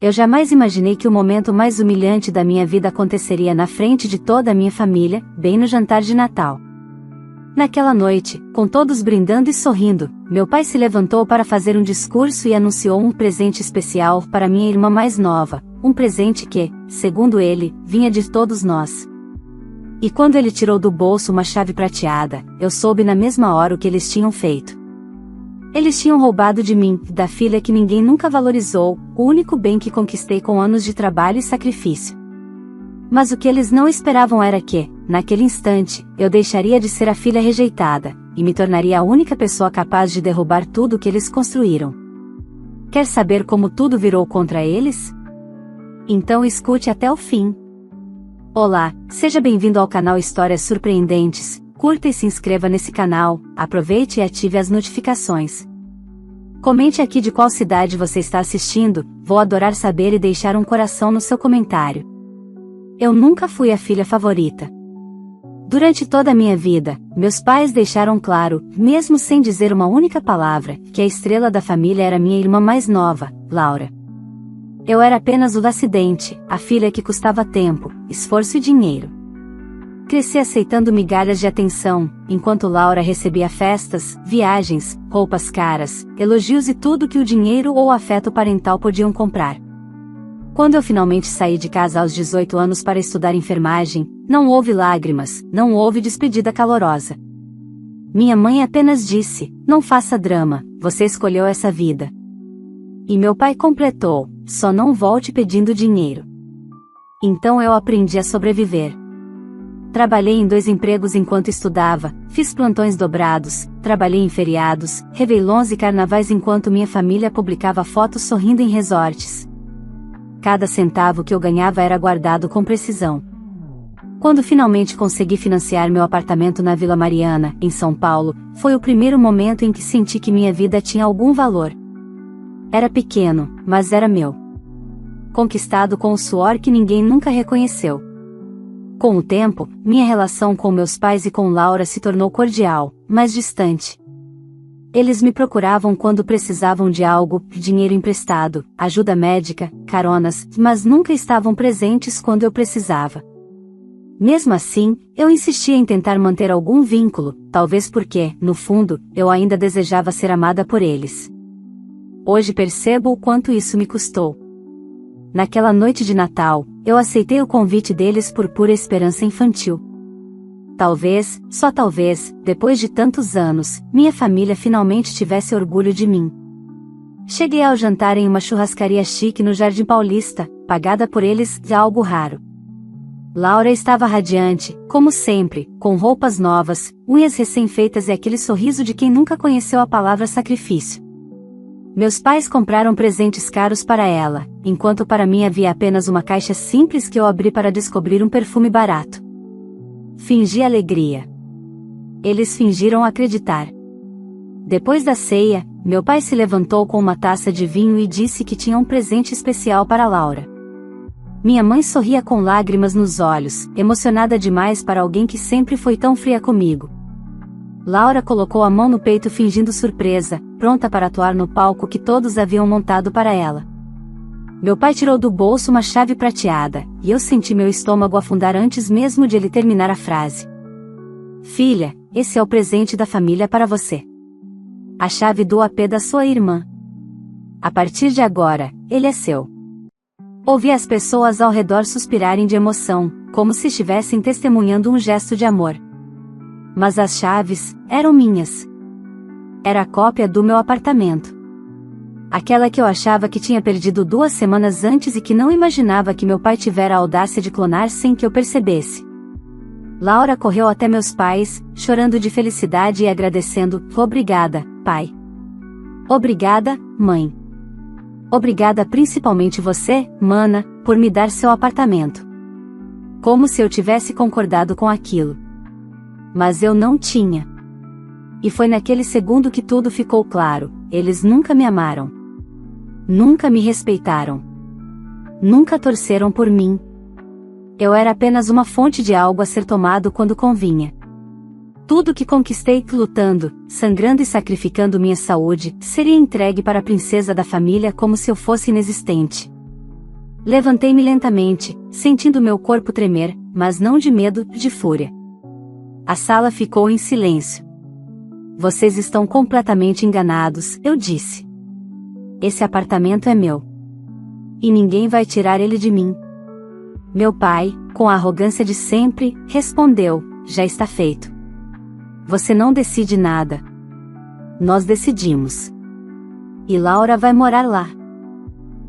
Eu jamais imaginei que o momento mais humilhante da minha vida aconteceria na frente de toda a minha família, bem no jantar de Natal. Naquela noite, com todos brindando e sorrindo, meu pai se levantou para fazer um discurso e anunciou um presente especial para minha irmã mais nova, um presente que, segundo ele, vinha de todos nós. E quando ele tirou do bolso uma chave prateada, eu soube na mesma hora o que eles tinham feito. Eles tinham roubado de mim, da filha que ninguém nunca valorizou, o único bem que conquistei com anos de trabalho e sacrifício. Mas o que eles não esperavam era que, naquele instante, eu deixaria de ser a filha rejeitada, e me tornaria a única pessoa capaz de derrubar tudo o que eles construíram. Quer saber como tudo virou contra eles? Então escute até o fim. Olá, seja bem-vindo ao canal Histórias Surpreendentes. Curta e se inscreva nesse canal, aproveite e ative as notificações. Comente aqui de qual cidade você está assistindo, vou adorar saber e deixar um coração no seu comentário. Eu nunca fui a filha favorita. Durante toda a minha vida, meus pais deixaram claro, mesmo sem dizer uma única palavra, que a estrela da família era minha irmã mais nova, Laura. Eu era apenas o acidente, a filha que custava tempo, esforço e dinheiro. Cresci aceitando migalhas de atenção, enquanto Laura recebia festas, viagens, roupas caras, elogios e tudo que o dinheiro ou o afeto parental podiam comprar. Quando eu finalmente saí de casa aos 18 anos para estudar enfermagem, não houve lágrimas, não houve despedida calorosa. Minha mãe apenas disse: "Não faça drama, você escolheu essa vida." E meu pai completou: "Só não volte pedindo dinheiro." Então eu aprendi a sobreviver. Trabalhei em 2 empregos enquanto estudava, fiz plantões dobrados, trabalhei em feriados, réveillons e carnavais enquanto minha família publicava fotos sorrindo em resorts. Cada centavo que eu ganhava era guardado com precisão. Quando finalmente consegui financiar meu apartamento na Vila Mariana, em São Paulo, foi o primeiro momento em que senti que minha vida tinha algum valor. Era pequeno, mas era meu. Conquistado com o suor que ninguém nunca reconheceu. Com o tempo, minha relação com meus pais e com Laura se tornou cordial, mas distante. Eles me procuravam quando precisavam de algo, dinheiro emprestado, ajuda médica, caronas, mas nunca estavam presentes quando eu precisava. Mesmo assim, eu insistia em tentar manter algum vínculo, talvez porque, no fundo, eu ainda desejava ser amada por eles. Hoje percebo o quanto isso me custou. Naquela noite de Natal, eu aceitei o convite deles por pura esperança infantil. Talvez, só talvez, depois de tantos anos, minha família finalmente tivesse orgulho de mim. Cheguei ao jantar em uma churrascaria chique no Jardim Paulista, pagada por eles de algo raro. Laura estava radiante, como sempre, com roupas novas, unhas recém-feitas e aquele sorriso de quem nunca conheceu a palavra sacrifício. Meus pais compraram presentes caros para ela, enquanto para mim havia apenas uma caixa simples que eu abri para descobrir um perfume barato. Fingi alegria. Eles fingiram acreditar. Depois da ceia, meu pai se levantou com uma taça de vinho e disse que tinha um presente especial para Laura. Minha mãe sorria com lágrimas nos olhos, emocionada demais para alguém que sempre foi tão fria comigo. Laura colocou a mão no peito fingindo surpresa, pronta para atuar no palco que todos haviam montado para ela. Meu pai tirou do bolso uma chave prateada, e eu senti meu estômago afundar antes mesmo de ele terminar a frase. "Filha, esse é o presente da família para você. A chave do AP da sua irmã. A partir de agora, ele é seu." Ouvi as pessoas ao redor suspirarem de emoção, como se estivessem testemunhando um gesto de amor. Mas as chaves eram minhas. Era a cópia do meu apartamento. Aquela que eu achava que tinha perdido 2 semanas antes e que não imaginava que meu pai tivera a audácia de clonar sem que eu percebesse. Laura correu até meus pais, chorando de felicidade e agradecendo: "Obrigada, pai. Obrigada, mãe. Obrigada principalmente você, mana, por me dar seu apartamento." Como se eu tivesse concordado com aquilo. Mas eu não tinha. E foi naquele segundo que tudo ficou claro: eles nunca me amaram. Nunca me respeitaram. Nunca torceram por mim. Eu era apenas uma fonte de algo a ser tomado quando convinha. Tudo que conquistei lutando, sangrando e sacrificando minha saúde, seria entregue para a princesa da família como se eu fosse inexistente. Levantei-me lentamente, sentindo meu corpo tremer, mas não de medo, de fúria. A sala ficou em silêncio. Vocês estão completamente enganados, eu disse. Esse apartamento é meu. E ninguém vai tirar ele de mim. Meu pai, com a arrogância de sempre, respondeu: já está feito. Você não decide nada. Nós decidimos. E Laura vai morar lá.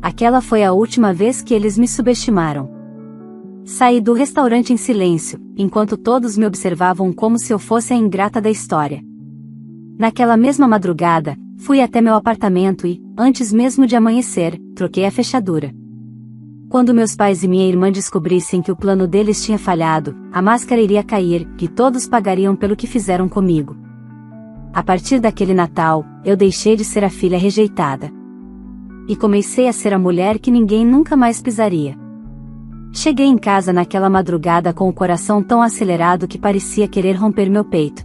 Aquela foi a última vez que eles me subestimaram. Saí do restaurante em silêncio, enquanto todos me observavam como se eu fosse a ingrata da história. Naquela mesma madrugada, fui até meu apartamento e, antes mesmo de amanhecer, troquei a fechadura. Quando meus pais e minha irmã descobrissem que o plano deles tinha falhado, a máscara iria cair, e todos pagariam pelo que fizeram comigo. A partir daquele Natal, eu deixei de ser a filha rejeitada. E comecei a ser a mulher que ninguém nunca mais pisaria. Cheguei em casa naquela madrugada com o coração tão acelerado que parecia querer romper meu peito.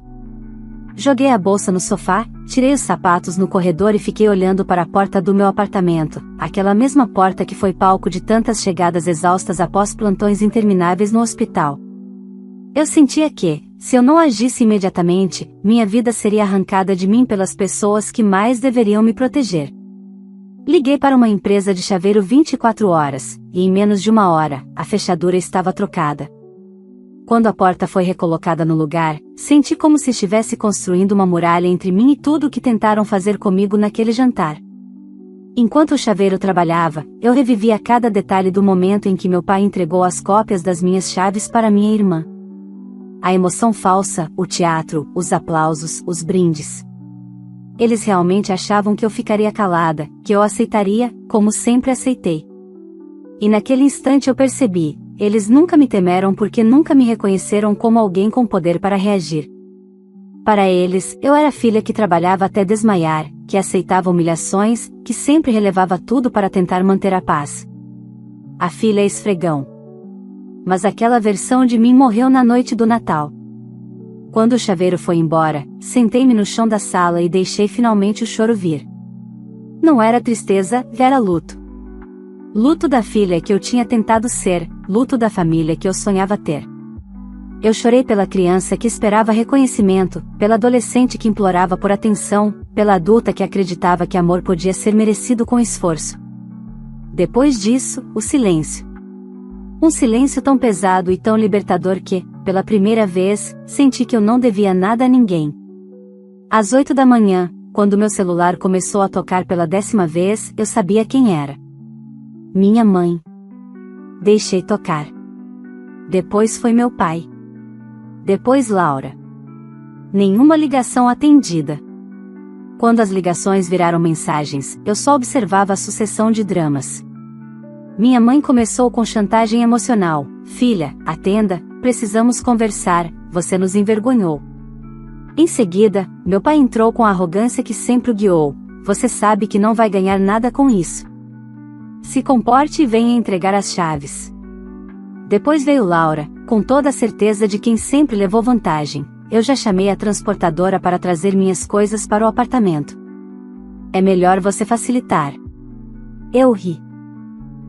Joguei a bolsa no sofá, tirei os sapatos no corredor e fiquei olhando para a porta do meu apartamento, aquela mesma porta que foi palco de tantas chegadas exaustas após plantões intermináveis no hospital. Eu sentia que, se eu não agisse imediatamente, minha vida seria arrancada de mim pelas pessoas que mais deveriam me proteger. Liguei para uma empresa de chaveiro 24 horas, e em menos de uma hora, a fechadura estava trocada. Quando a porta foi recolocada no lugar, senti como se estivesse construindo uma muralha entre mim e tudo o que tentaram fazer comigo naquele jantar. Enquanto o chaveiro trabalhava, eu revivia cada detalhe do momento em que meu pai entregou as cópias das minhas chaves para minha irmã. A emoção falsa, o teatro, os aplausos, os brindes. Eles realmente achavam que eu ficaria calada, que eu aceitaria, como sempre aceitei. E naquele instante eu percebi, eles nunca me temeram porque nunca me reconheceram como alguém com poder para reagir. Para eles, eu era a filha que trabalhava até desmaiar, que aceitava humilhações, que sempre relevava tudo para tentar manter a paz. A filha esfregão. Mas aquela versão de mim morreu na noite do Natal. Quando o chaveiro foi embora, sentei-me no chão da sala e deixei finalmente o choro vir. Não era tristeza, era luto. Luto da filha que eu tinha tentado ser, luto da família que eu sonhava ter. Eu chorei pela criança que esperava reconhecimento, pela adolescente que implorava por atenção, pela adulta que acreditava que amor podia ser merecido com esforço. Depois disso, o silêncio. Um silêncio tão pesado e tão libertador que, pela primeira vez, senti que eu não devia nada a ninguém. Às 8 da manhã, quando meu celular começou a tocar pela 10ª vez, eu sabia quem era. Minha mãe. Deixei tocar. Depois foi meu pai. Depois Laura. Nenhuma ligação atendida. Quando as ligações viraram mensagens, eu só observava a sucessão de dramas. Minha mãe começou com chantagem emocional. Filha, atenda, precisamos conversar, você nos envergonhou. Em seguida, meu pai entrou com a arrogância que sempre o guiou. Você sabe que não vai ganhar nada com isso. Se comporte e venha entregar as chaves. Depois veio Laura, com toda a certeza de quem sempre levou vantagem. Eu já chamei a transportadora para trazer minhas coisas para o apartamento. É melhor você facilitar. Eu ri.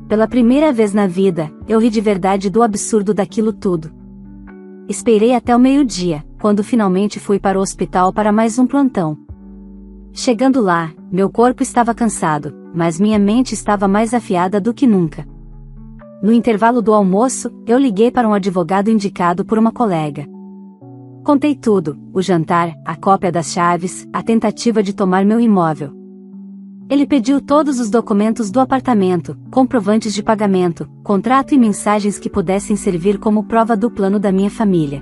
Pela primeira vez na vida, eu ri de verdade do absurdo daquilo tudo. Esperei até o meio-dia, quando finalmente fui para o hospital para mais um plantão. Chegando lá, meu corpo estava cansado, mas minha mente estava mais afiada do que nunca. No intervalo do almoço, eu liguei para um advogado indicado por uma colega. Contei tudo, o jantar, a cópia das chaves, a tentativa de tomar meu imóvel. Ele pediu todos os documentos do apartamento, comprovantes de pagamento, contrato e mensagens que pudessem servir como prova do plano da minha família.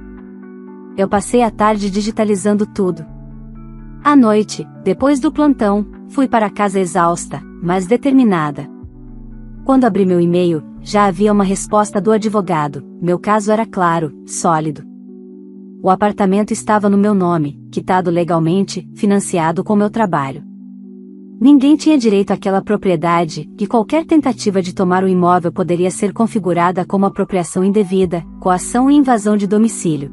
Eu passei a tarde digitalizando tudo. À noite, depois do plantão, fui para casa exausta, mas determinada. Quando abri meu e-mail, já havia uma resposta do advogado. Meu caso era claro, sólido. O apartamento estava no meu nome, quitado legalmente, financiado com meu trabalho. Ninguém tinha direito àquela propriedade, e qualquer tentativa de tomar o imóvel poderia ser configurada como apropriação indevida, coação e invasão de domicílio.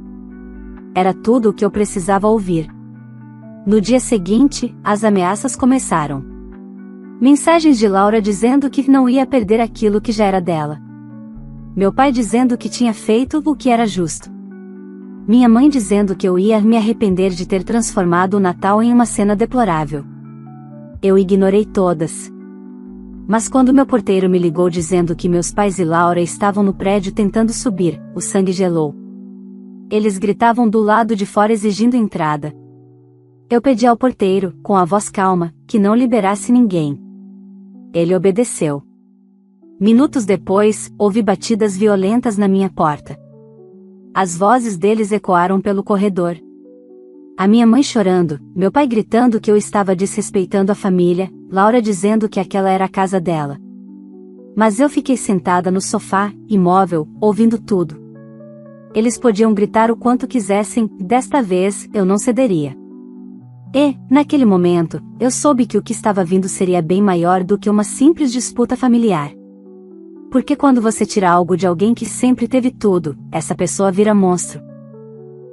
Era tudo o que eu precisava ouvir. No dia seguinte, as ameaças começaram. Mensagens de Laura dizendo que não ia perder aquilo que já era dela. Meu pai dizendo que tinha feito o que era justo. Minha mãe dizendo que eu ia me arrepender de ter transformado o Natal em uma cena deplorável. Eu ignorei todas. Mas quando meu porteiro me ligou dizendo que meus pais e Laura estavam no prédio tentando subir, o sangue gelou. Eles gritavam do lado de fora exigindo entrada. Eu pedi ao porteiro, com a voz calma, que não liberasse ninguém. Ele obedeceu. Minutos depois, ouvi batidas violentas na minha porta. As vozes deles ecoaram pelo corredor. A minha mãe chorando, meu pai gritando que eu estava desrespeitando a família, Laura dizendo que aquela era a casa dela. Mas eu fiquei sentada no sofá, imóvel, ouvindo tudo. Eles podiam gritar o quanto quisessem, desta vez, eu não cederia. E, naquele momento, eu soube que o que estava vindo seria bem maior do que uma simples disputa familiar. Porque quando você tira algo de alguém que sempre teve tudo, essa pessoa vira monstro.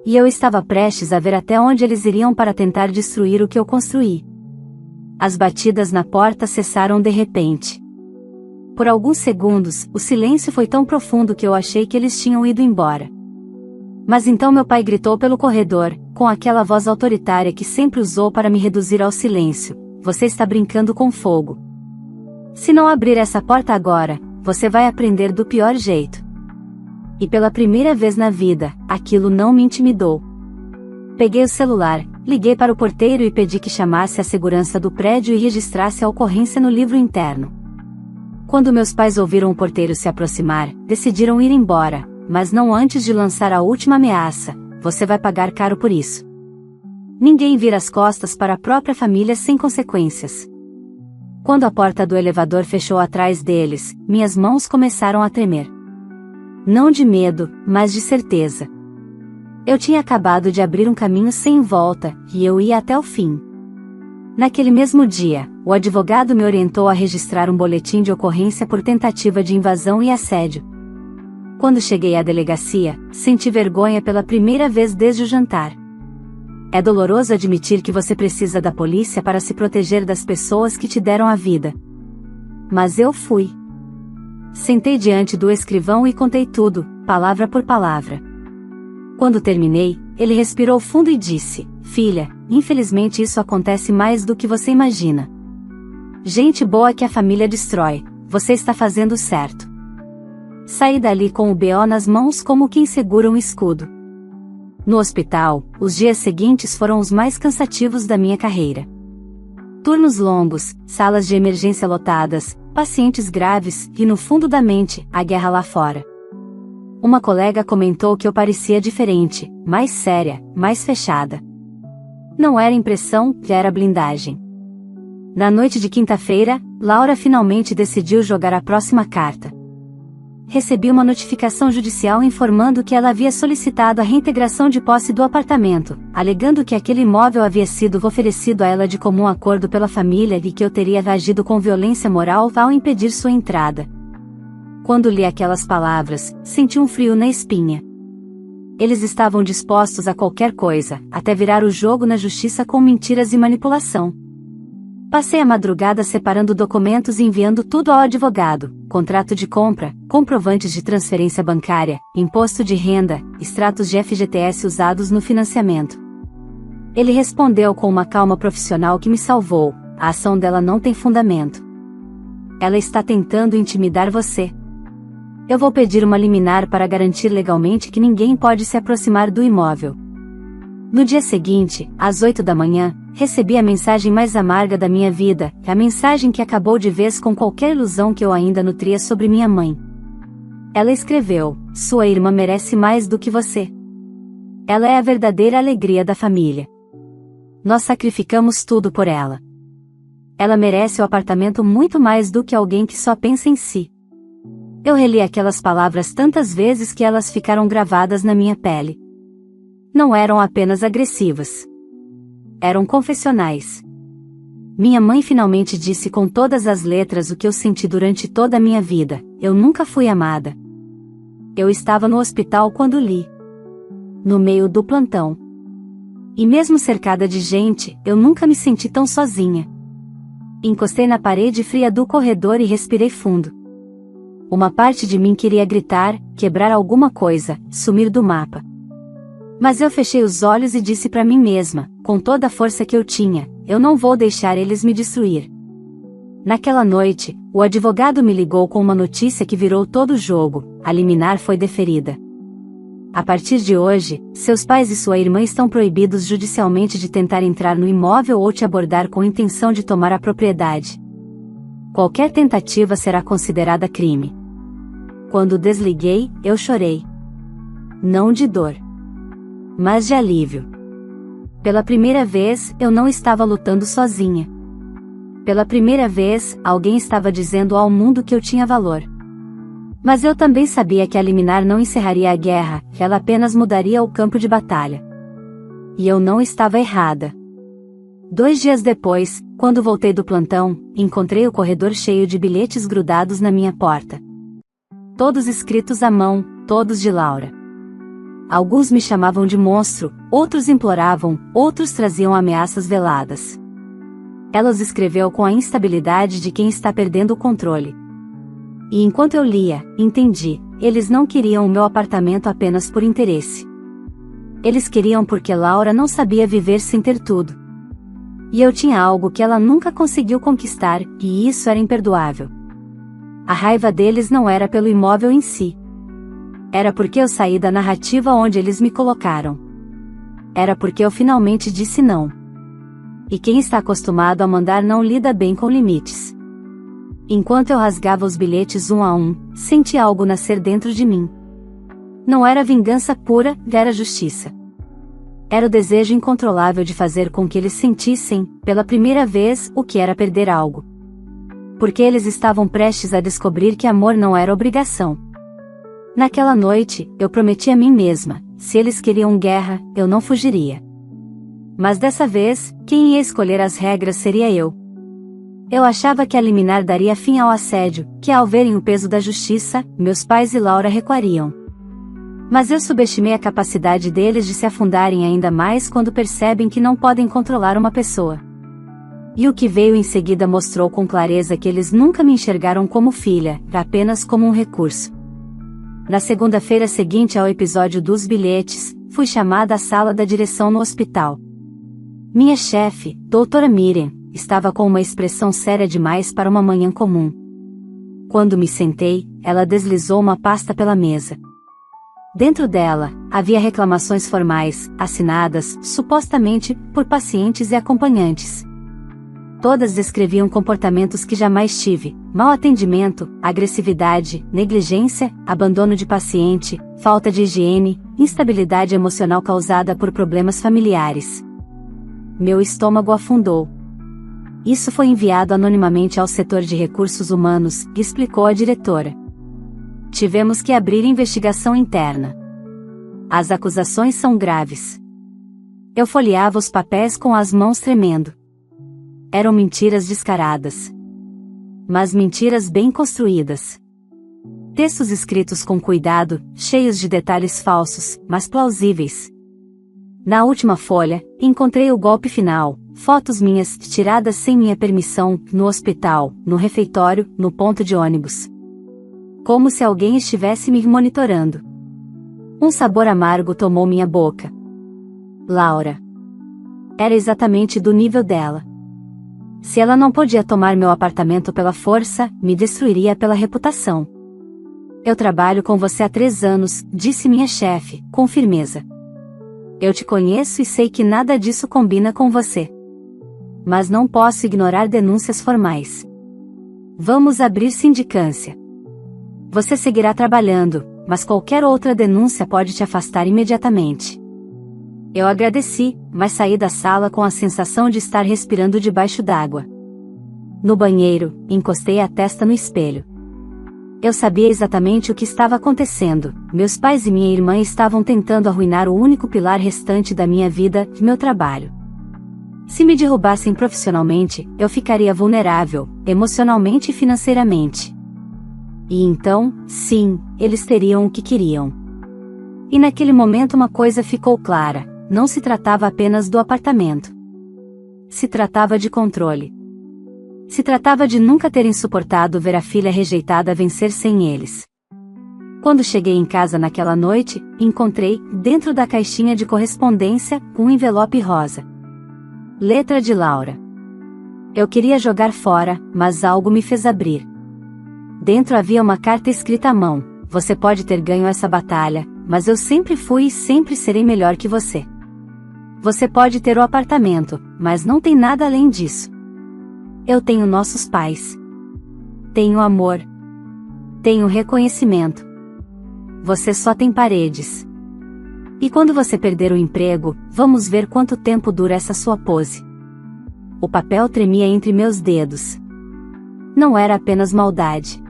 E eu estava prestes a ver até onde eles iriam para tentar destruir o que eu construí. As batidas na porta cessaram de repente. Por alguns segundos, o silêncio foi tão profundo que eu achei que eles tinham ido embora. Mas então meu pai gritou pelo corredor, com aquela voz autoritária que sempre usou para me reduzir ao silêncio: "Você está brincando com fogo. Se não abrir essa porta agora, você vai aprender do pior jeito." E pela primeira vez na vida, aquilo não me intimidou. Peguei o celular, liguei para o porteiro e pedi que chamasse a segurança do prédio e registrasse a ocorrência no livro interno. Quando meus pais ouviram o porteiro se aproximar, decidiram ir embora, mas não antes de lançar a última ameaça: "Você vai pagar caro por isso." Ninguém vira as costas para a própria família sem consequências. Quando a porta do elevador fechou atrás deles, minhas mãos começaram a tremer. Não de medo, mas de certeza. Eu tinha acabado de abrir um caminho sem volta, e eu ia até o fim. Naquele mesmo dia, o advogado me orientou a registrar um boletim de ocorrência por tentativa de invasão e assédio. Quando cheguei à delegacia, senti vergonha pela primeira vez desde o jantar. É doloroso admitir que você precisa da polícia para se proteger das pessoas que te deram a vida. Mas eu fui. Sentei diante do escrivão e contei tudo, palavra por palavra. Quando terminei, ele respirou fundo e disse: "Filha, infelizmente isso acontece mais do que você imagina. Gente boa que a família destrói, você está fazendo certo." Saí dali com o BO nas mãos como quem segura um escudo. No hospital, os dias seguintes foram os mais cansativos da minha carreira. Turnos longos, salas de emergência lotadas, pacientes graves e, no fundo da mente, a guerra lá fora. Uma colega comentou que eu parecia diferente, mais séria, mais fechada. Não era impressão, já era blindagem. Na noite de quinta-feira, Laura finalmente decidiu jogar a próxima carta. Recebi uma notificação judicial informando que ela havia solicitado a reintegração de posse do apartamento, alegando que aquele imóvel havia sido oferecido a ela de comum acordo pela família e que eu teria agido com violência moral ao impedir sua entrada. Quando li aquelas palavras, senti um frio na espinha. Eles estavam dispostos a qualquer coisa, até virar o jogo na justiça com mentiras e manipulação. Passei a madrugada separando documentos e enviando tudo ao advogado: contrato de compra, comprovantes de transferência bancária, imposto de renda, extratos de FGTS usados no financiamento. Ele respondeu com uma calma profissional que me salvou: "A ação dela não tem fundamento. Ela está tentando intimidar você. Eu vou pedir uma liminar para garantir legalmente que ninguém pode se aproximar do imóvel." No dia seguinte, às 8 da manhã, recebi a mensagem mais amarga da minha vida, a mensagem que acabou de vez com qualquer ilusão que eu ainda nutria sobre minha mãe. Ela escreveu: "Sua irmã merece mais do que você. Ela é a verdadeira alegria da família. Nós sacrificamos tudo por ela. Ela merece o apartamento muito mais do que alguém que só pensa em si." Eu reli aquelas palavras tantas vezes que elas ficaram gravadas na minha pele. Não eram apenas agressivas. Eram confessionais. Minha mãe finalmente disse com todas as letras o que eu senti durante toda a minha vida: eu nunca fui amada. Eu estava no hospital quando li. No meio do plantão. E mesmo cercada de gente, eu nunca me senti tão sozinha. Encostei na parede fria do corredor e respirei fundo. Uma parte de mim queria gritar, quebrar alguma coisa, sumir do mapa. Mas eu fechei os olhos e disse para mim mesma, com toda a força que eu tinha, eu não vou deixar eles me destruir. Naquela noite, o advogado me ligou com uma notícia que virou todo o jogo: a liminar foi deferida. A partir de hoje, seus pais e sua irmã estão proibidos judicialmente de tentar entrar no imóvel ou te abordar com intenção de tomar a propriedade. Qualquer tentativa será considerada crime. Quando desliguei, eu chorei. Não de dor, mas de alívio. Pela primeira vez, eu não estava lutando sozinha. Pela primeira vez, alguém estava dizendo ao mundo que eu tinha valor. Mas eu também sabia que a liminar não encerraria a guerra, ela apenas mudaria o campo de batalha. E eu não estava errada. 2 dias depois, quando voltei do plantão, encontrei o corredor cheio de bilhetes grudados na minha porta. Todos escritos à mão, todos de Laura. Alguns me chamavam de monstro, outros imploravam, outros traziam ameaças veladas. Ela os escreveu com a instabilidade de quem está perdendo o controle. E enquanto eu lia, entendi, eles não queriam o meu apartamento apenas por interesse. Eles queriam porque Laura não sabia viver sem ter tudo. E eu tinha algo que ela nunca conseguiu conquistar, e isso era imperdoável. A raiva deles não era pelo imóvel em si. Era porque eu saí da narrativa onde eles me colocaram. Era porque eu finalmente disse não. E quem está acostumado a mandar não lida bem com limites. Enquanto eu rasgava os bilhetes um a um, senti algo nascer dentro de mim. Não era vingança pura, era justiça. Era o desejo incontrolável de fazer com que eles sentissem, pela primeira vez, o que era perder algo. Porque eles estavam prestes a descobrir que amor não era obrigação. Naquela noite, eu prometi a mim mesma, se eles queriam guerra, eu não fugiria. Mas dessa vez, quem ia escolher as regras seria eu. Eu achava que a liminar daria fim ao assédio, que ao verem o peso da justiça, meus pais e Laura recuariam. Mas eu subestimei a capacidade deles de se afundarem ainda mais quando percebem que não podem controlar uma pessoa. E o que veio em seguida mostrou com clareza que eles nunca me enxergaram como filha, apenas como um recurso. Na segunda-feira seguinte ao episódio dos bilhetes, fui chamada à sala da direção no hospital. Minha chefe, doutora Miriam, estava com uma expressão séria demais para uma manhã comum. Quando me sentei, ela deslizou uma pasta pela mesa. Dentro dela, havia reclamações formais, assinadas, supostamente, por pacientes e acompanhantes. Todas descreviam comportamentos que jamais tive: mau atendimento, agressividade, negligência, abandono de paciente, falta de higiene, instabilidade emocional causada por problemas familiares. Meu estômago afundou. Isso foi enviado anonimamente ao setor de recursos humanos, explicou a diretora. Tivemos que abrir investigação interna. As acusações são graves. Eu folheava os papéis com as mãos tremendo. Eram mentiras descaradas. Mas mentiras bem construídas. Textos escritos com cuidado, cheios de detalhes falsos, mas plausíveis. Na última folha, encontrei o golpe final: fotos minhas, tiradas sem minha permissão, no hospital, no refeitório, no ponto de ônibus. Como se alguém estivesse me monitorando. Um sabor amargo tomou minha boca. Laura. Era exatamente do nível dela. Se ela não podia tomar meu apartamento pela força, me destruiria pela reputação. Eu trabalho com você há 3 anos, disse minha chefe, com firmeza. Eu te conheço e sei que nada disso combina com você. Mas não posso ignorar denúncias formais. Vamos abrir sindicância. Você seguirá trabalhando, mas qualquer outra denúncia pode te afastar imediatamente. Eu agradeci, mas saí da sala com a sensação de estar respirando debaixo d'água. No banheiro, encostei a testa no espelho. Eu sabia exatamente o que estava acontecendo: meus pais e minha irmã estavam tentando arruinar o único pilar restante da minha vida, meu trabalho. Se me derrubassem profissionalmente, eu ficaria vulnerável, emocionalmente e financeiramente. E então, sim, eles teriam o que queriam. E naquele momento uma coisa ficou clara: não se tratava apenas do apartamento. Se tratava de controle. Se tratava de nunca terem suportado ver a filha rejeitada vencer sem eles. Quando cheguei em casa naquela noite, encontrei, dentro da caixinha de correspondência, um envelope rosa. Letra de Laura. Eu queria jogar fora, mas algo me fez abrir. Dentro havia uma carta escrita à mão: você pode ter ganho essa batalha, mas eu sempre fui e sempre serei melhor que você. Você pode ter o apartamento, mas não tem nada além disso. Eu tenho nossos pais. Tenho amor. Tenho reconhecimento. Você só tem paredes. E quando você perder o emprego, vamos ver quanto tempo dura essa sua pose. O papel tremia entre meus dedos. Não era apenas maldade.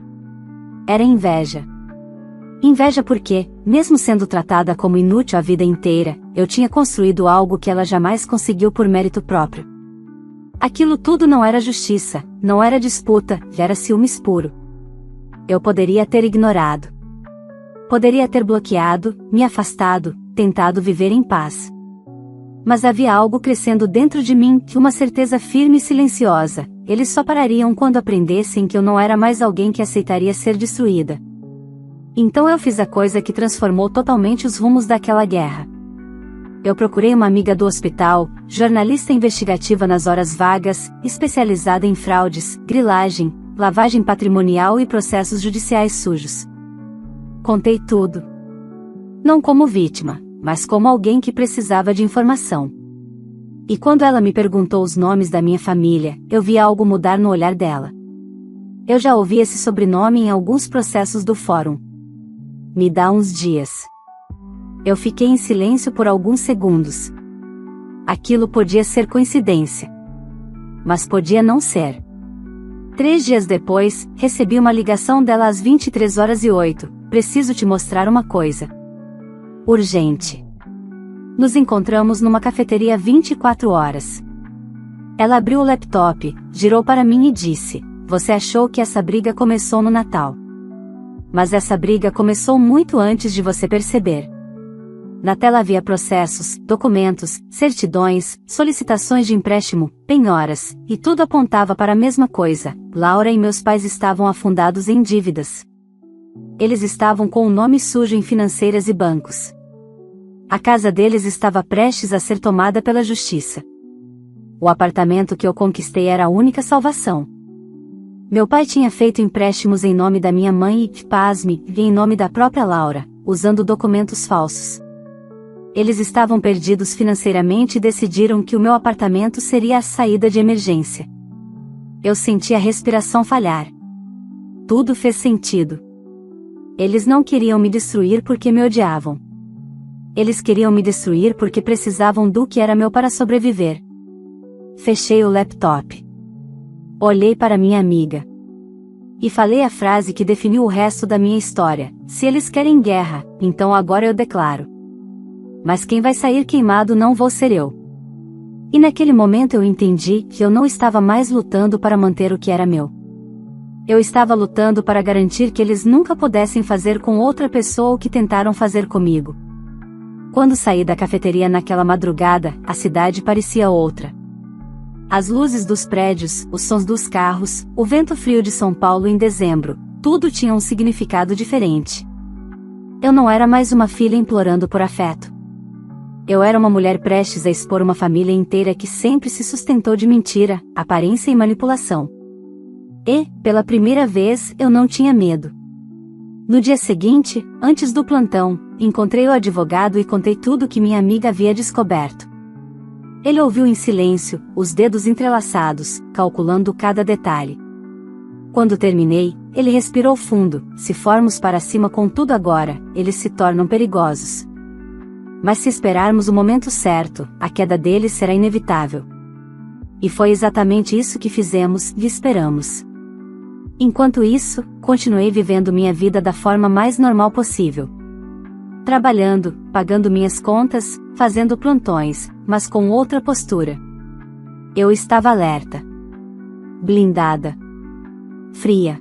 Era inveja. Inveja porque, mesmo sendo tratada como inútil a vida inteira, eu tinha construído algo que ela jamais conseguiu por mérito próprio. Aquilo tudo não era justiça, não era disputa, era ciúmes puro. Eu poderia ter ignorado. Poderia ter bloqueado, me afastado, tentado viver em paz. Mas havia algo crescendo dentro de mim, uma certeza firme e silenciosa: eles só parariam quando aprendessem que eu não era mais alguém que aceitaria ser destruída. Então eu fiz a coisa que transformou totalmente os rumos daquela guerra. Eu procurei uma amiga do hospital, jornalista investigativa nas horas vagas, especializada em fraudes, grilagem, lavagem patrimonial e processos judiciais sujos. Contei tudo. Não como vítima, mas como alguém que precisava de informação. E quando ela me perguntou os nomes da minha família, eu vi algo mudar no olhar dela. Eu já ouvi esse sobrenome em alguns processos do fórum. Me dá uns dias. Eu fiquei em silêncio por alguns segundos. Aquilo podia ser coincidência. Mas podia não ser. 3 dias depois, recebi uma ligação dela às 23h08. Preciso te mostrar uma coisa. Urgente. Nos encontramos numa cafeteria 24 horas. Ela abriu o laptop, girou para mim e disse: você achou que essa briga começou no Natal. Mas essa briga começou muito antes de você perceber. Na tela havia processos, documentos, certidões, solicitações de empréstimo, penhoras, e tudo apontava para a mesma coisa: Laura e meus pais estavam afundados em dívidas. Eles estavam com o nome sujo em financeiras e bancos. A casa deles estava prestes a ser tomada pela justiça. O apartamento que eu conquistei era a única salvação. Meu pai tinha feito empréstimos em nome da minha mãe e, pasme, em nome da própria Laura, usando documentos falsos. Eles estavam perdidos financeiramente e decidiram que o meu apartamento seria a saída de emergência. Eu senti a respiração falhar. Tudo fez sentido. Eles não queriam me destruir porque me odiavam. Eles queriam me destruir porque precisavam do que era meu para sobreviver. Fechei o laptop. Olhei para minha amiga. E falei a frase que definiu o resto da minha história: se eles querem guerra, então agora eu declaro. Mas quem vai sair queimado não vou ser eu. E naquele momento eu entendi que eu não estava mais lutando para manter o que era meu. Eu estava lutando para garantir que eles nunca pudessem fazer com outra pessoa o que tentaram fazer comigo. Quando saí da cafeteria naquela madrugada, a cidade parecia outra. As luzes dos prédios, os sons dos carros, o vento frio de São Paulo em dezembro, tudo tinha um significado diferente. Eu não era mais uma filha implorando por afeto. Eu era uma mulher prestes a expor uma família inteira que sempre se sustentou de mentira, aparência e manipulação. E, pela primeira vez, eu não tinha medo. No dia seguinte, antes do plantão, encontrei o advogado e contei tudo o que minha amiga havia descoberto. Ele ouviu em silêncio, os dedos entrelaçados, calculando cada detalhe. Quando terminei, ele respirou fundo: se formos para cima com tudo agora, eles se tornam perigosos. Mas se esperarmos o momento certo, a queda deles será inevitável. E foi exatamente isso que fizemos e esperamos. Enquanto isso, continuei vivendo minha vida da forma mais normal possível. Trabalhando, pagando minhas contas, fazendo plantões, mas com outra postura. Eu estava alerta. Blindada. Fria.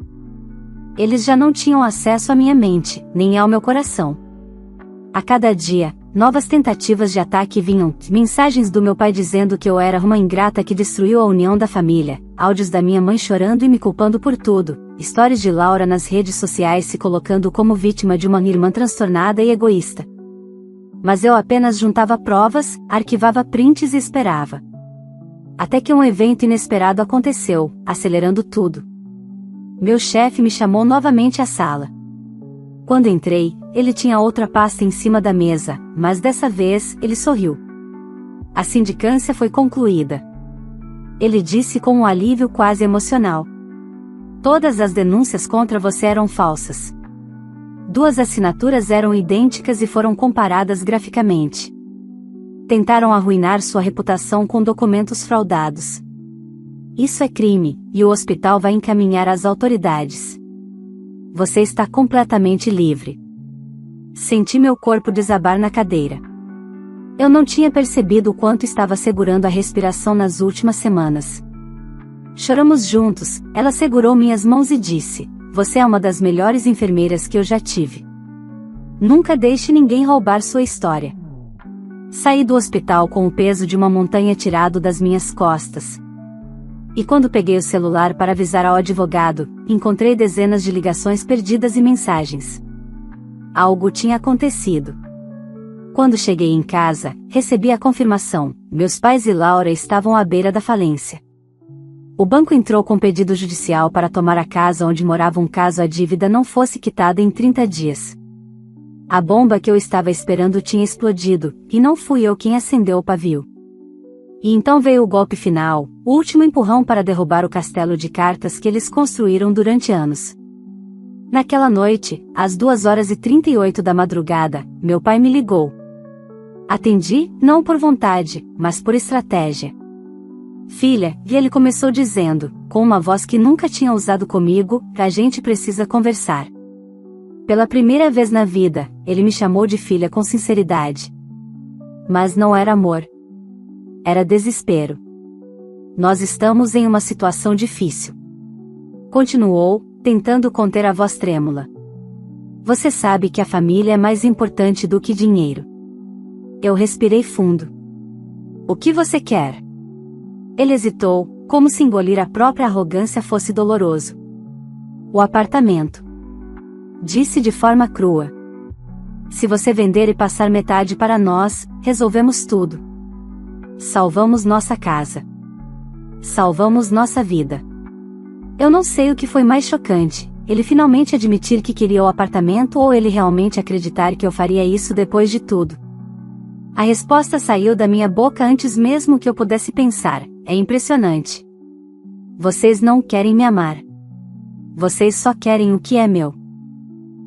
Eles já não tinham acesso à minha mente, nem ao meu coração. A cada dia, Novas tentativas de ataque vinham, mensagens do meu pai dizendo que eu era uma ingrata que destruiu a união da família, áudios da minha mãe chorando e me culpando por tudo, histórias de Laura nas redes sociais se colocando como vítima de uma irmã transtornada e egoísta. Mas eu apenas juntava provas, arquivava prints e esperava. Até que um evento inesperado aconteceu, acelerando tudo. Meu chefe me chamou novamente à sala. Quando entrei, ele tinha outra pasta em cima da mesa, mas dessa vez, ele sorriu. A sindicância foi concluída. Ele disse com um alívio quase emocional. Todas as denúncias contra você eram falsas. 2 assinaturas eram idênticas e foram comparadas graficamente. Tentaram arruinar sua reputação com documentos fraudados. Isso é crime, e o hospital vai encaminhar às autoridades. Você está completamente livre. Senti meu corpo desabar na cadeira. Eu não tinha percebido o quanto estava segurando a respiração nas últimas semanas. Choramos juntos, ela segurou minhas mãos e disse: "Você é uma das melhores enfermeiras que eu já tive. Nunca deixe ninguém roubar sua história." Saí do hospital com o peso de uma montanha tirado das minhas costas. E quando peguei o celular para avisar ao advogado, encontrei dezenas de ligações perdidas e mensagens. Algo tinha acontecido. Quando cheguei em casa, recebi a confirmação: meus pais e Laura estavam à beira da falência. O banco entrou com pedido judicial para tomar a casa onde moravam caso a dívida não fosse quitada em 30 dias. A bomba que eu estava esperando tinha explodido, e não fui eu quem acendeu o pavio. E então veio o golpe final, o último empurrão para derrubar o castelo de cartas que eles construíram durante anos. Naquela noite, às 2h38 da madrugada, meu pai me ligou. Atendi, não por vontade, mas por estratégia. "Filha", e ele começou dizendo, com uma voz que nunca tinha usado comigo, "a gente precisa conversar." Pela primeira vez na vida, ele me chamou de filha com sinceridade. Mas não era amor. Era desespero. "Nós estamos em uma situação difícil." Continuou, tentando conter a voz trêmula. "Você sabe que a família é mais importante do que dinheiro." Eu respirei fundo. "O que você quer?" Ele hesitou, como se engolir a própria arrogância fosse doloroso. "O apartamento." Disse de forma crua. "Se você vender e passar metade para nós, resolvemos tudo. Salvamos nossa casa. Salvamos nossa vida." Eu não sei o que foi mais chocante, ele finalmente admitir que queria o apartamento ou ele realmente acreditar que eu faria isso depois de tudo. A resposta saiu da minha boca antes mesmo que eu pudesse pensar: "É impressionante. Vocês não querem me amar. Vocês só querem o que é meu.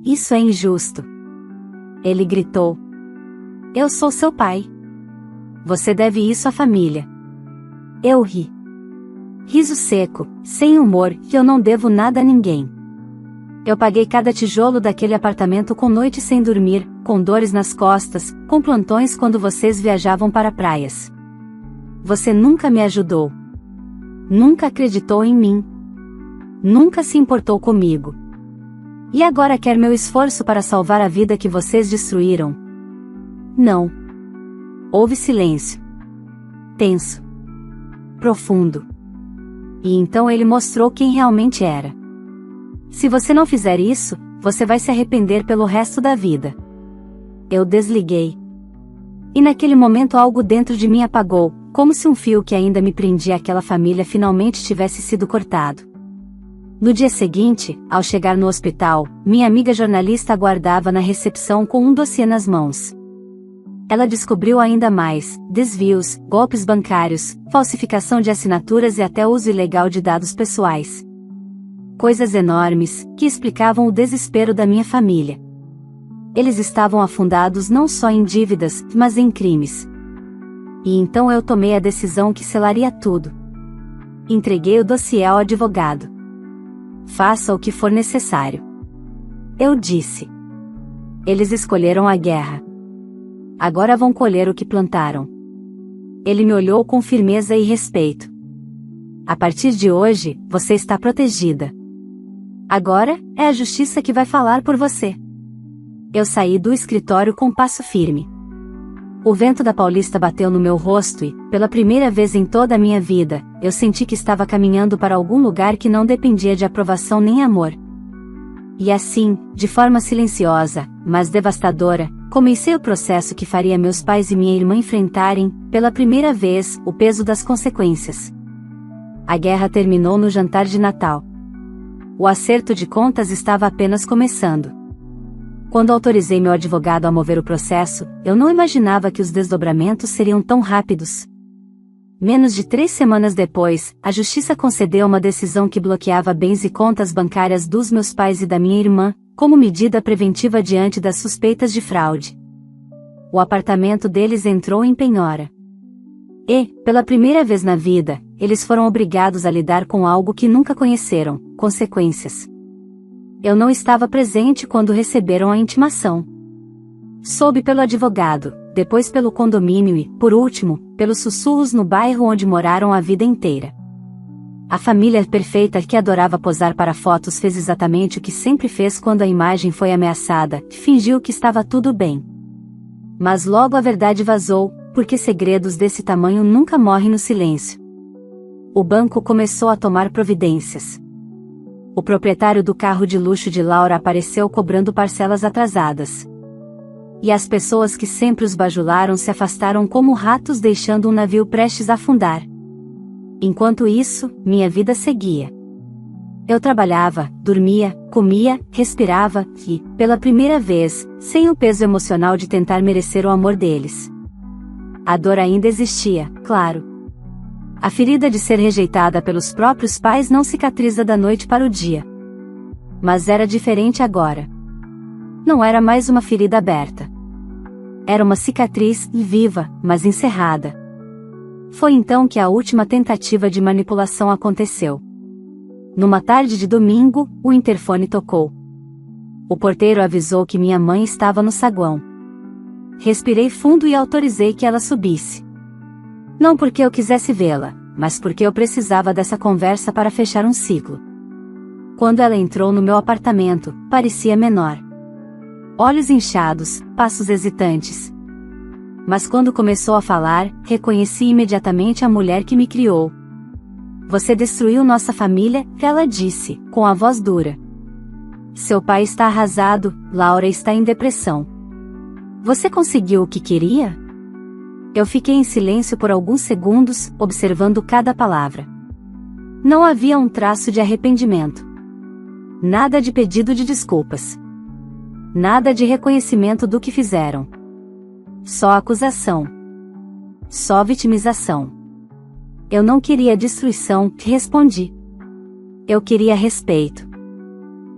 Isso é injusto." Ele gritou. "Eu sou seu pai. Você deve isso à família." Eu ri. Riso seco, sem humor, que eu não devo nada a ninguém. Eu paguei cada tijolo daquele apartamento com noites sem dormir, com dores nas costas, com plantões quando vocês viajavam para praias. Você nunca me ajudou. Nunca acreditou em mim. Nunca se importou comigo. E agora quer meu esforço para salvar a vida que vocês destruíram? Não. Houve silêncio. Tenso. Profundo. E então ele mostrou quem realmente era. "Se você não fizer isso, você vai se arrepender pelo resto da vida." Eu desliguei. E naquele momento algo dentro de mim apagou, como se um fio que ainda me prendia àquela família finalmente tivesse sido cortado. No dia seguinte, ao chegar no hospital, minha amiga jornalista aguardava na recepção com um dossiê nas mãos. Ela descobriu ainda mais: desvios, golpes bancários, falsificação de assinaturas e até uso ilegal de dados pessoais. Coisas enormes, que explicavam o desespero da minha família. Eles estavam afundados não só em dívidas, mas em crimes. E então eu tomei a decisão que selaria tudo. Entreguei o dossiê ao advogado. "Faça o que for necessário." Eu disse. "Eles escolheram a guerra. Agora vão colher o que plantaram." Ele me olhou com firmeza e respeito. "A partir de hoje, você está protegida. Agora, é a justiça que vai falar por você." Eu saí do escritório com passo firme. O vento da Paulista bateu no meu rosto e, pela primeira vez em toda a minha vida, eu senti que estava caminhando para algum lugar que não dependia de aprovação nem amor. E assim, de forma silenciosa, mas devastadora, comecei o processo que faria meus pais e minha irmã enfrentarem, pela primeira vez, o peso das consequências. A guerra terminou no jantar de Natal. O acerto de contas estava apenas começando. Quando autorizei meu advogado a mover o processo, eu não imaginava que os desdobramentos seriam tão rápidos. Menos de 3 semanas depois, a justiça concedeu uma decisão que bloqueava bens e contas bancárias dos meus pais e da minha irmã, como medida preventiva diante das suspeitas de fraude. O apartamento deles entrou em penhora. E, pela primeira vez na vida, eles foram obrigados a lidar com algo que nunca conheceram: consequências. Eu não estava presente quando receberam a intimação. Soube pelo advogado, depois pelo condomínio e, por último, pelos sussurros no bairro onde moraram a vida inteira. A família perfeita que adorava posar para fotos fez exatamente o que sempre fez quando a imagem foi ameaçada: fingiu que estava tudo bem. Mas logo a verdade vazou, porque segredos desse tamanho nunca morrem no silêncio. O banco começou a tomar providências. O proprietário do carro de luxo de Laura apareceu cobrando parcelas atrasadas. E as pessoas que sempre os bajularam se afastaram como ratos deixando um navio prestes a afundar. Enquanto isso, minha vida seguia. Eu trabalhava, dormia, comia, respirava e, pela primeira vez, sem o peso emocional de tentar merecer o amor deles. A dor ainda existia, claro. A ferida de ser rejeitada pelos próprios pais não cicatriza da noite para o dia. Mas era diferente agora. Não era mais uma ferida aberta. Era uma cicatriz, viva, mas encerrada. Foi então que a última tentativa de manipulação aconteceu. Numa tarde de domingo, o interfone tocou. O porteiro avisou que minha mãe estava no saguão. Respirei fundo e autorizei que ela subisse. Não porque eu quisesse vê-la, mas porque eu precisava dessa conversa para fechar um ciclo. Quando ela entrou no meu apartamento, parecia menor. Olhos inchados, passos hesitantes. Mas quando começou a falar, reconheci imediatamente a mulher que me criou. Você destruiu nossa família, ela disse, com a voz dura. Seu pai está arrasado, Laura está em depressão. Você conseguiu o que queria? Eu fiquei em silêncio por alguns segundos, observando cada palavra. Não havia um traço de arrependimento. Nada de pedido de desculpas. Nada de reconhecimento do que fizeram. Só acusação. Só vitimização. Eu não queria destruição, respondi. Eu queria respeito.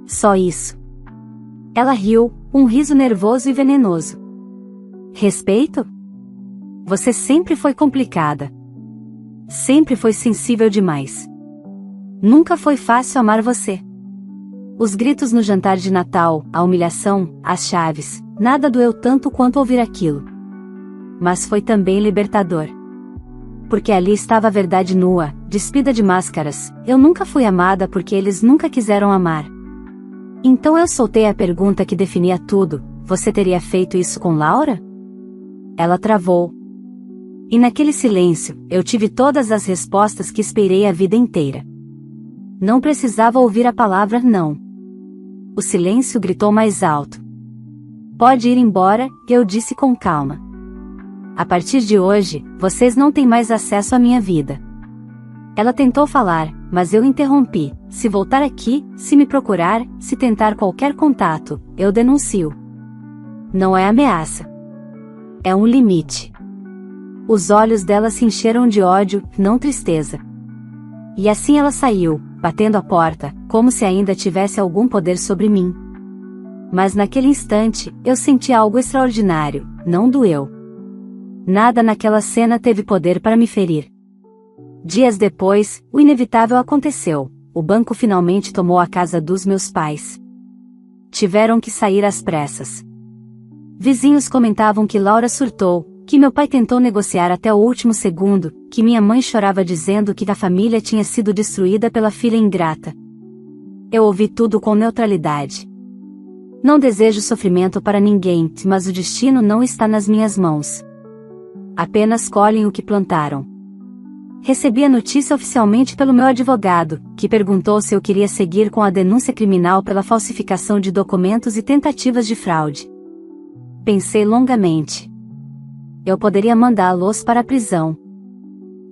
Só isso. Ela riu, um riso nervoso e venenoso. Respeito? Você sempre foi complicada. Sempre foi sensível demais. Nunca foi fácil amar você. Os gritos no jantar de Natal, a humilhação, as chaves, nada doeu tanto quanto ouvir aquilo. Mas foi também libertador. Porque ali estava a verdade nua, despida de máscaras: eu nunca fui amada porque eles nunca quiseram amar. Então eu soltei a pergunta que definia tudo: você teria feito isso com Laura? Ela travou. E naquele silêncio, eu tive todas as respostas que esperei a vida inteira. Não precisava ouvir a palavra não. O silêncio gritou mais alto. Pode ir embora, eu disse com calma. A partir de hoje, vocês não têm mais acesso à minha vida. Ela tentou falar, mas eu interrompi: se voltar aqui, se me procurar, se tentar qualquer contato, eu denuncio. Não é ameaça. É um limite. Os olhos dela se encheram de ódio, não tristeza. E assim ela saiu, batendo a porta, como se ainda tivesse algum poder sobre mim. Mas naquele instante, eu senti algo extraordinário: não doeu. Nada naquela cena teve poder para me ferir. Dias depois, o inevitável aconteceu: o banco finalmente tomou a casa dos meus pais. Tiveram que sair às pressas. Vizinhos comentavam que Laura surtou, que meu pai tentou negociar até o último segundo, que minha mãe chorava dizendo que a família tinha sido destruída pela filha ingrata. Eu ouvi tudo com neutralidade. Não desejo sofrimento para ninguém, mas o destino não está nas minhas mãos. Apenas colhem o que plantaram. Recebi a notícia oficialmente pelo meu advogado, que perguntou se eu queria seguir com a denúncia criminal pela falsificação de documentos e tentativas de fraude. Pensei longamente. Eu poderia mandá-los para a prisão.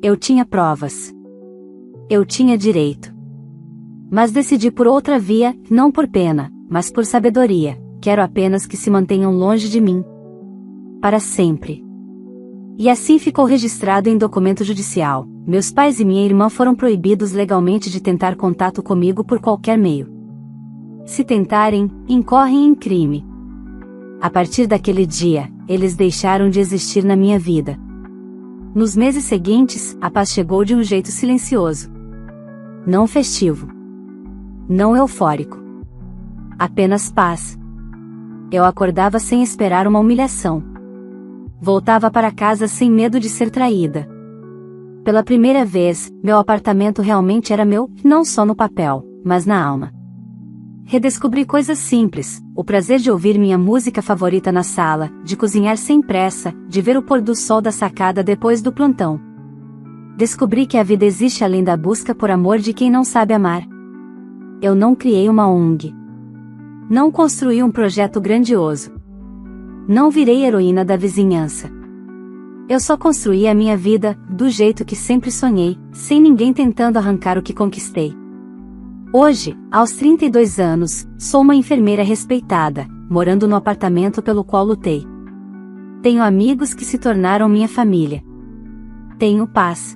Eu tinha provas. Eu tinha direito. Mas decidi por outra via, não por pena, mas por sabedoria. Quero apenas que se mantenham longe de mim. Para sempre. E assim ficou registrado em documento judicial. Meus pais e minha irmã foram proibidos legalmente de tentar contato comigo por qualquer meio. Se tentarem, incorrem em crime. A partir daquele dia, eles deixaram de existir na minha vida. Nos meses seguintes, a paz chegou de um jeito silencioso. Não festivo. Não eufórico. Apenas paz. Eu acordava sem esperar uma humilhação. Voltava para casa sem medo de ser traída. Pela primeira vez, meu apartamento realmente era meu, não só no papel, mas na alma. Redescobri coisas simples, o prazer de ouvir minha música favorita na sala, de cozinhar sem pressa, de ver o pôr do sol da sacada depois do plantão. Descobri que a vida existe além da busca por amor de quem não sabe amar. Eu não criei uma ONG. Não construí um projeto grandioso. Não virei heroína da vizinhança. Eu só construí a minha vida, do jeito que sempre sonhei, sem ninguém tentando arrancar o que conquistei. Hoje, aos 32 anos, sou uma enfermeira respeitada, morando no apartamento pelo qual lutei. Tenho amigos que se tornaram minha família. Tenho paz.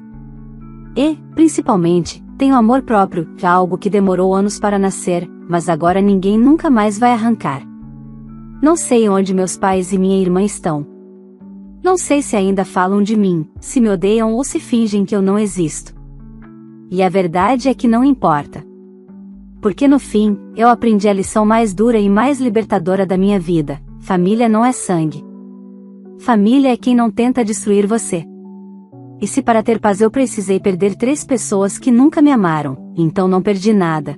E, principalmente, tenho amor próprio, que é algo que demorou anos para nascer, mas agora ninguém nunca mais vai arrancar. Não sei onde meus pais e minha irmã estão. Não sei se ainda falam de mim, se me odeiam ou se fingem que eu não existo. E a verdade é que não importa. Porque no fim, eu aprendi a lição mais dura e mais libertadora da minha vida: família não é sangue. Família é quem não tenta destruir você. E se para ter paz eu precisei perder 3 pessoas que nunca me amaram, então não perdi nada.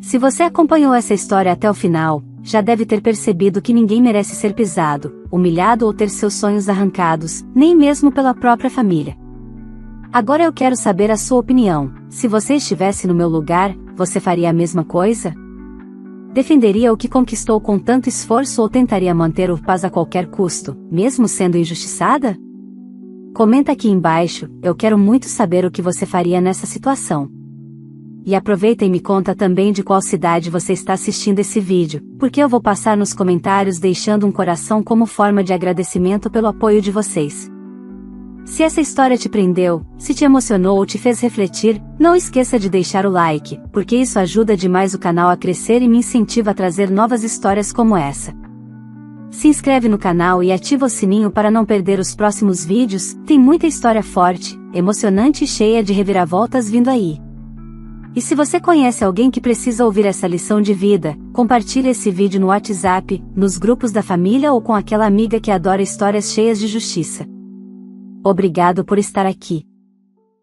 Se você acompanhou essa história até o final, já deve ter percebido que ninguém merece ser pisado, humilhado ou ter seus sonhos arrancados, nem mesmo pela própria família. Agora eu quero saber a sua opinião. Se você estivesse no meu lugar, você faria a mesma coisa? Defenderia o que conquistou com tanto esforço ou tentaria manter o paz a qualquer custo, mesmo sendo injustiçada? Comenta aqui embaixo, eu quero muito saber o que você faria nessa situação. E aproveita e me conta também de qual cidade você está assistindo esse vídeo, porque eu vou passar nos comentários deixando um coração como forma de agradecimento pelo apoio de vocês. Se essa história te prendeu, se te emocionou ou te fez refletir, não esqueça de deixar o like, porque isso ajuda demais o canal a crescer e me incentiva a trazer novas histórias como essa. Se inscreve no canal e ativa o sininho para não perder os próximos vídeos, tem muita história forte, emocionante e cheia de reviravoltas vindo aí. E se você conhece alguém que precisa ouvir essa lição de vida, compartilhe esse vídeo no WhatsApp, nos grupos da família ou com aquela amiga que adora histórias cheias de justiça. Obrigado por estar aqui.